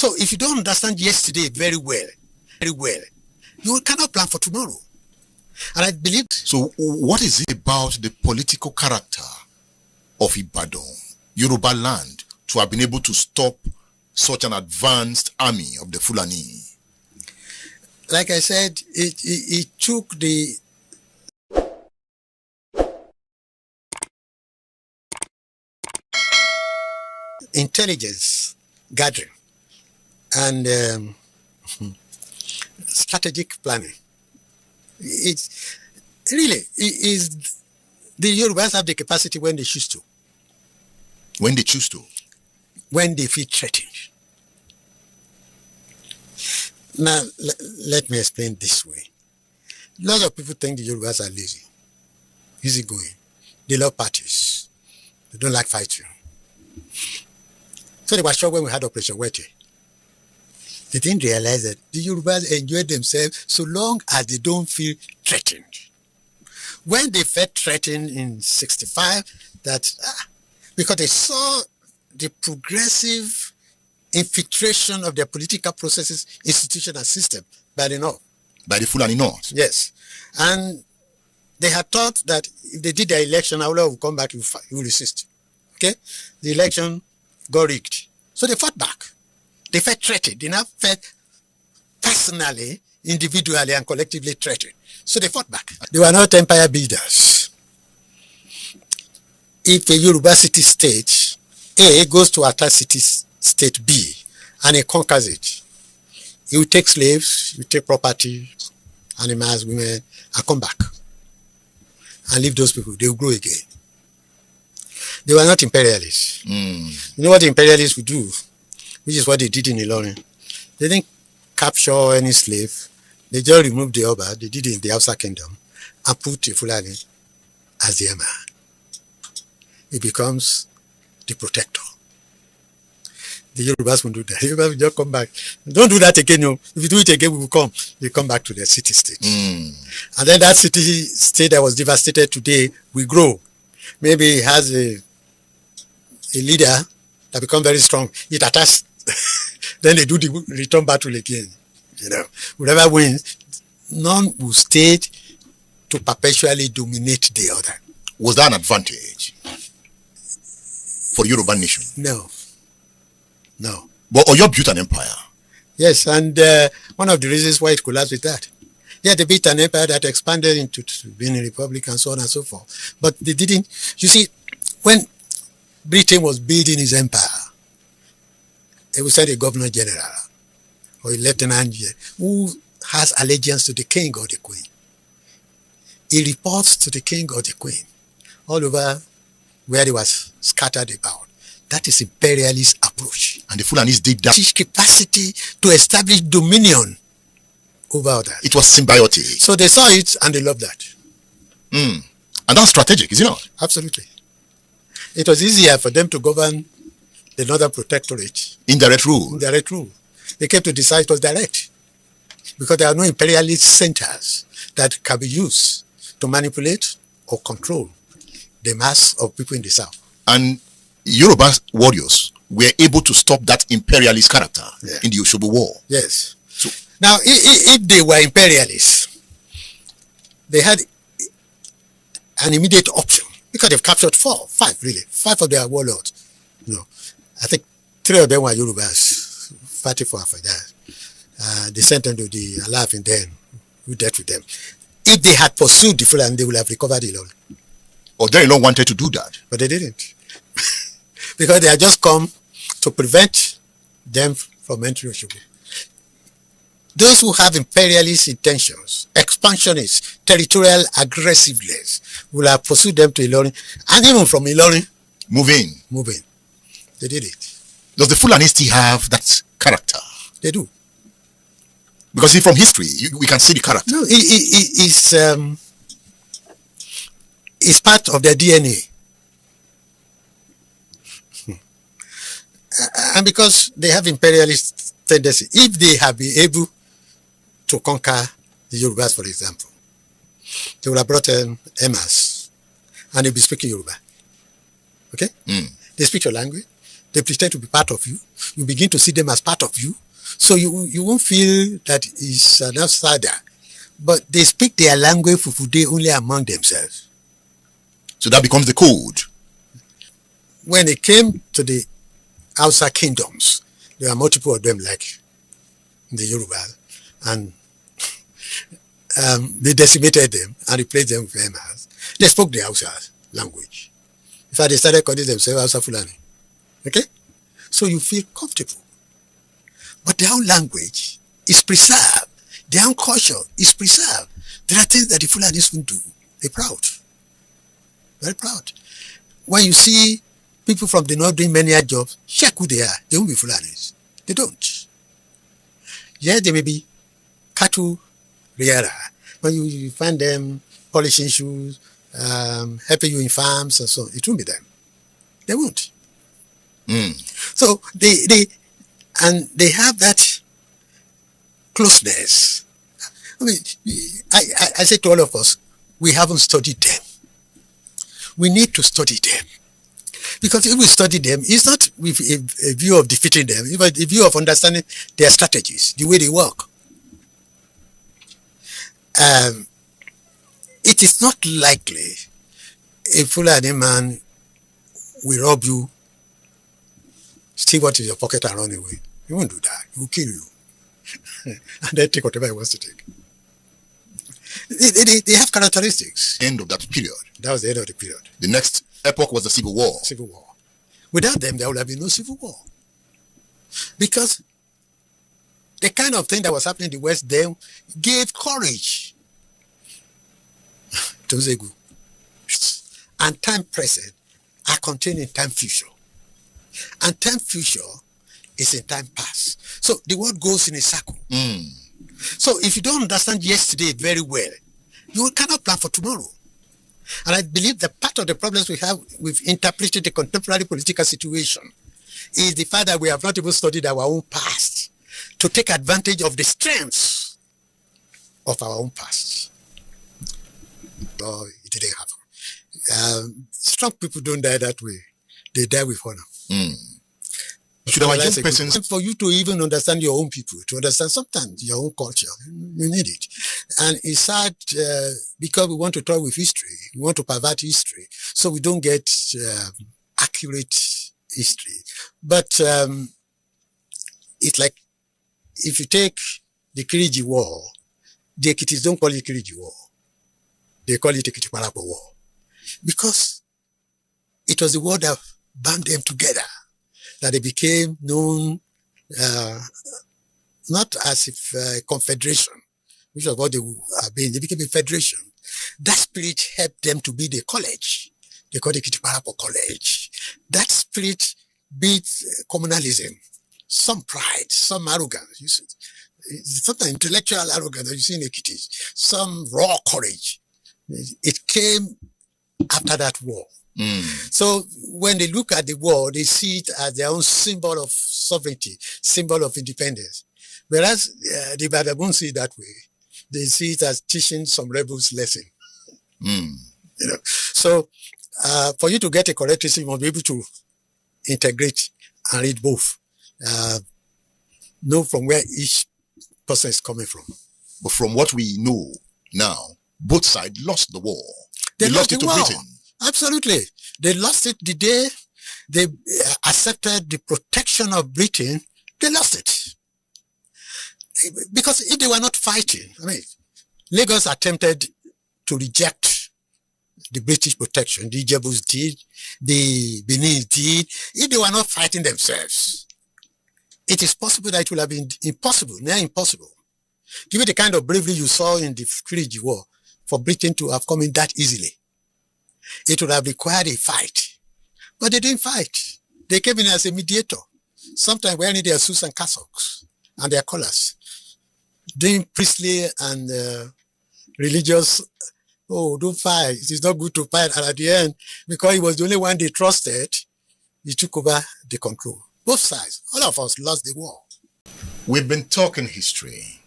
So if you don't understand yesterday very well, you cannot plan for tomorrow. And I believe. So what is it about the political character of Ibadan, Yoruba land, to have been able to stop such an advanced army of the Fulani? Like I said, it took the intelligence gathering and strategic planning. It's really, the Yorubas have the capacity when they choose to. When they choose to? When they feel threatened. Now, let me explain this way. Lots of people think the Yorubas are lazy, easygoing. They love parties. They don't like fighting. So they were shocked when we had Operation Wete. They didn't realize that the Yorubas enjoy themselves so long as they don't feel threatened. When they felt threatened in 65, because they saw the progressive infiltration of their political processes, institution, and system by the North. By the Fulani North? Yes. And they had thought that if they did their election, Awolowo would come back, he will resist. Okay? The election got rigged. So they fought back. They felt threatened. They now felt personally, individually, and collectively threatened. So they fought back. They were not empire builders. If a Yoruba city state A goes to attack city state B and it conquers it, he will take slaves, he will take property, animals, women, and come back and leave those people. They will grow again. They were not imperialists. You know what the imperialists would do, which is what they did in Ilorin? They didn't capture any slave. They just removed the Oba. They did it in the Hausa kingdom and put the Fulani as the Emir. He becomes the protector. The Yorubas won't do that. The Yorubas will just come back. Don't do that again. No. If you do it again, we will come. They come back to their city-state. And then that city-state that was devastated today will grow. Maybe it has a leader that becomes very strong. It attacks. Then they do the return battle again. You know, whoever wins, none will stay to perpetually dominate the other. Was that an advantage for Yoruba nation? No. No. But Oyo built an empire. Yes, and one of the reasons why it collapsed with that. Yeah, they built an empire that expanded into being a republic and so on and so forth. But they didn't. You see, when Britain was building his empire, they would send a governor general or a lieutenant general who has allegiance to the king or the queen. He reports to the king or the queen all over where they was scattered about. That is imperialist approach. And the Fulanis did that. His capacity to establish dominion over others. It was symbiotic. So they saw it and they loved that. And that's strategic, is it not? Absolutely. It was easier for them to govern the Northern Protectorate. Indirect rule. Indirect rule. They came to decide it was direct. Because there are no imperialist centers that can be used to manipulate or control the mass of people in the South. And Yoruba warriors were able to stop that imperialist character in the Oshobo War. Yes. So, now, if they were imperialists, they had an immediate option because they've captured five of their warlords. You know, I think 3 of them were Yorubas fighting for that. They sent them to the Alaafin then, who dealt with them. If they had pursued the Fulani, they would have recovered Ilorin. Or they long wanted to do that. But they didn't. Because they had just come to prevent them from entering Oshobo. Those who have imperialist intentions, expansionist, territorial aggressiveness, will have pursued them to Ilorin, and even from Ilorin, move in. They did it. Does the Fulani still have that character? They do. Because from history, we can see the character. No, it's part of their DNA. And because they have imperialist tendency, if they have been able to conquer the Yorubas, for example, they would have brought emirs and they'll be speaking Yoruba. Okay? They speak your language, They pretend to be part of you. You begin to see them as part of you. So you won't feel that it's an outsider. But they speak their language fufude only among themselves. So that becomes the code. When it came to the outside kingdoms, there are multiple of them like the Yoruba, and they decimated them and replaced them with Emas. They spoke the Hausa language. In fact, they started calling themselves Hausa Fulani. Okay? So you feel comfortable. But their own language is preserved. Their own culture is preserved. There are things that the Fulanis won't do. They're proud. Very proud. When you see people from the north doing many jobs, check who they are. They won't be Fulanis. They don't. Yes, they may be cattle rearer. When you find them polishing shoes, helping you in farms and so on, it won't be them. They won't. So they have that closeness. I mean, I say to all of us, we haven't studied them. We need to study them. Because if we study them, it's not with a view of defeating them, but a view of understanding their strategies, the way they work. It is not likely a Fulani man will rob you, steal what is in your pocket and run away. He won't do that. He will kill you. And then take whatever he wants to take. They have characteristics. End of that period. That was the end of the period. The next epoch was the Civil War. Civil War. Without them, there would have been no Civil War. Because the kind of thing that was happening in the West then gave courage to Zegu. And time present are contained in time future. And time future is in time past. So the world goes in a circle. So if you don't understand yesterday very well, you cannot plan for tomorrow. And I believe that part of the problems we have with interpreting the contemporary political situation is the fact that we have not even studied our own past to take advantage of the strengths of our own past. Oh, it didn't happen. Strong people don't die that way. They die with honor. Should our young persons... For you to even understand your own people, to understand sometimes your own culture, you need it. And it's sad because we want to talk with history. We want to pervert history. So we don't get accurate history. But it's like if you take the Kiriji War, the Ekitis don't call it Kiriji War. They call it Ekiti-Parapo War. Because it was the war that bound them together, that they became known not as if a confederation, which was what they were being. They became a federation. That spirit helped them to be the college. They called it Ekiti-Parapo College. That spirit beat communalism, some pride, some arrogance. You see, sometimes intellectual arrogance that you see in Ekiti, some raw courage. It came after that war. So when they look at the war, they see it as their own symbol of sovereignty, symbol of independence. Whereas the Badabun see it that way. They see it as teaching some rebels lesson. You know, so for you to get a correct history, you must be able to integrate and read both. Know from where each person is coming from. But from what we know now, both sides lost the war. They lost it to Britain. Absolutely. They lost it the day they accepted the protection of Britain. They lost it. Because if they were not fighting, I mean, Lagos attempted to reject the British protection. The Ijebus did, the Benin did. If they were not fighting themselves, it is possible that it would have been impossible, near impossible. Given the kind of bravery you saw in the Kiriji War, for Britain to have come in that easily. It would have required a fight. But they didn't fight. They came in as a mediator, sometimes wearing their suits and cassocks and their collars, doing priestly and religious, oh, don't fight. It is not good to fight. And at the end, because he was the only one they trusted, he took over the control. Both sides, all of us lost the war. We've been talking history.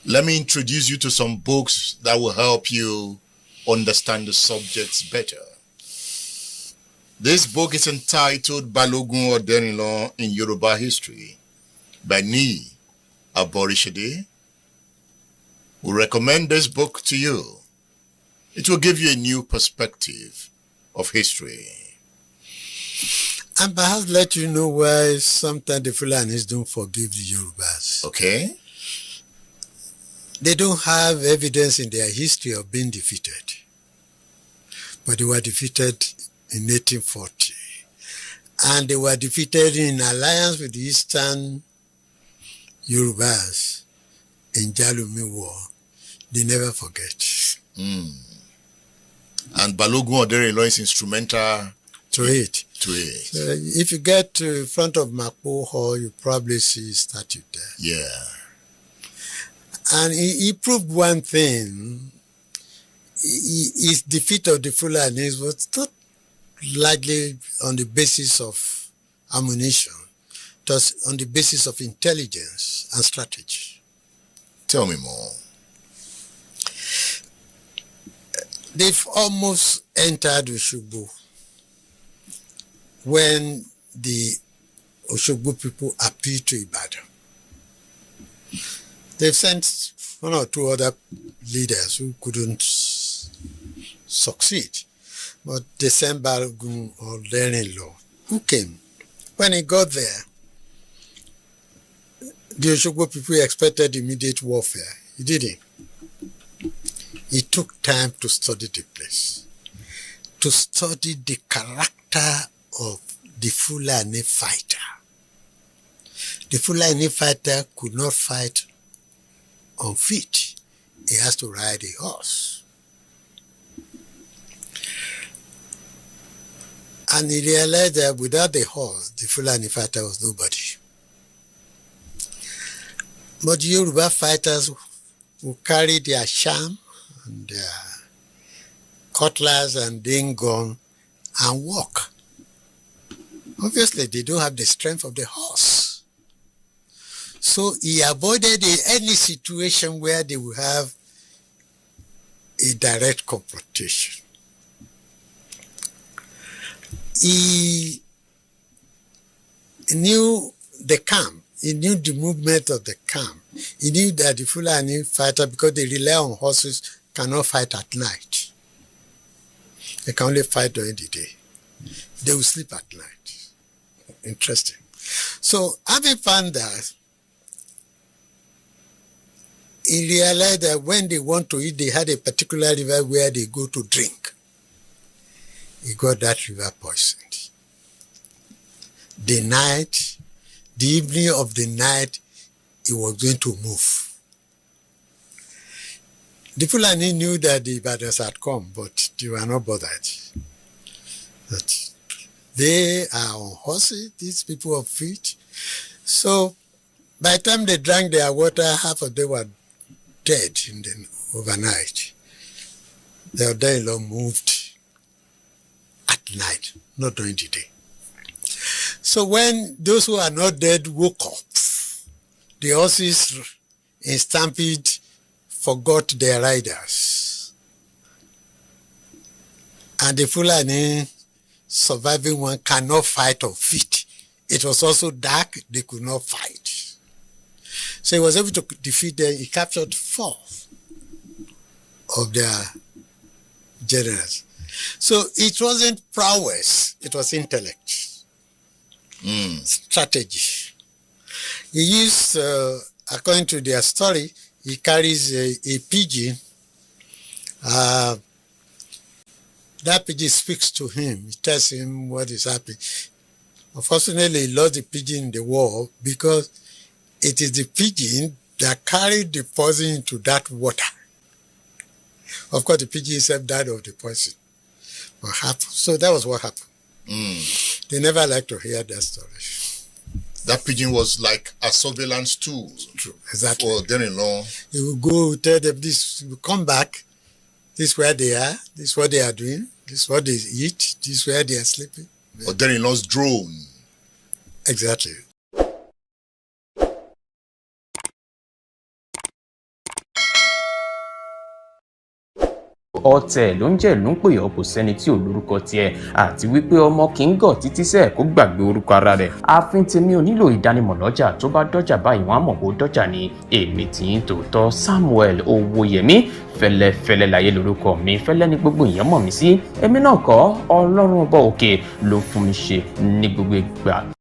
Let me introduce you to some books that will help you understand the subjects better. This book is entitled Balogun Oderinlo in Yoruba History by Ni Aborishade. We recommend this book to you. It will give you a new perspective of history. And perhaps let you know why sometimes the Fulanis don't forgive the Yorubas. Okay? They don't have evidence in their history of being defeated. But they were defeated in 1840. And they were defeated in alliance with the Eastern Yorubas in Jalumi War. They never forget. And Balogun Oderinlo is instrumental to it. To it. So if you get to front of Makpo Hall, you probably see his statue there. Yeah. And he proved one thing. His defeat of the Fulanis was not largely on the basis of ammunition. It was on the basis of intelligence and strategy. Tell me more. They've almost entered Oshogbo when the Oshogbo people appealed to Ibadan. They've sent one or two other leaders who couldn't succeed, but they sent Balogun Oderinlo, who came. When he got there, the Oshogbo people expected immediate warfare. He didn't. He took time to study the place, to study the character of the Fulani fighter. The Fulani fighter could not fight on feet. He has to ride a horse. And he realized that without the horse, the Fulani fighter was nobody. But the Yoruba fighters who carry their sham and their cutlass and dingon and walk. Obviously, they don't have the strength of the horse. So he avoided any situation where they will have a direct confrontation. He knew the camp. He knew the movement of the camp. He knew that the Fulani fighter, because they rely on horses, cannot fight at night. They can only fight during the day. They will sleep at night. Interesting. So having found that, he realized that when they want to eat, they had a particular river where they go to drink. He got that river poisoned. The evening of the night, he was going to move. The Fulani knew that the Ibadans had come, but they were not bothered. That they are on horses, these people of feet. So by the time they drank their water, half of them were dead overnight. The Oderinlo moved at night, not during the day. So when those who are not dead woke up, the horses in stampede forgot their riders. And the Fulani surviving one cannot fight on feet. It was also dark, they could not fight. So he was able to defeat them. He captured 4 of their generals. So it wasn't prowess, it was intellect, strategy. He used, according to their story, he carries a pigeon. That pigeon speaks to him. He tells him what is happening. Unfortunately, he lost the pigeon in the war because it is the pigeon that carried the poison into that water. Of course, the pigeon himself died of the poison. What happened? So that was what happened. They never like to hear that story. That pigeon was like a surveillance tool. True, exactly. For Oderinlo. He will go tell them this, will come back, this is where they are, this is what they are doing, this is what they eat, this is where they are sleeping. Oderinlo's drone. Exactly. ọ̀tẹ̀ ló ń jẹ́ ìlú ń pè ọ́ kò sẹ́ni tí ò lórúkọ tiẹ̀ àti wípé ọmọ kì í gọ̀ títí sẹ́ẹ̀ kó gbàgbé orúkọ ara rẹ̀. Ààfin tèmi ò nílò ìdánimọ̀ lọ́jà tó bá dọ́jà báyìí wọ́n á mọ̀ bó dọ́jà ni. Èmi tí ń tòótọ́ Samuel Owóyẹmí fẹ́lẹ́fẹ́lẹ́ láyé lórúkọ mi fẹ́lẹ́ ní gbogbo èèyàn mọ̀ mí sí. Èmi náà kọ́ Ọlọ́run ọba òkè ló fún mi ṣe ní gbogbo ìgbà.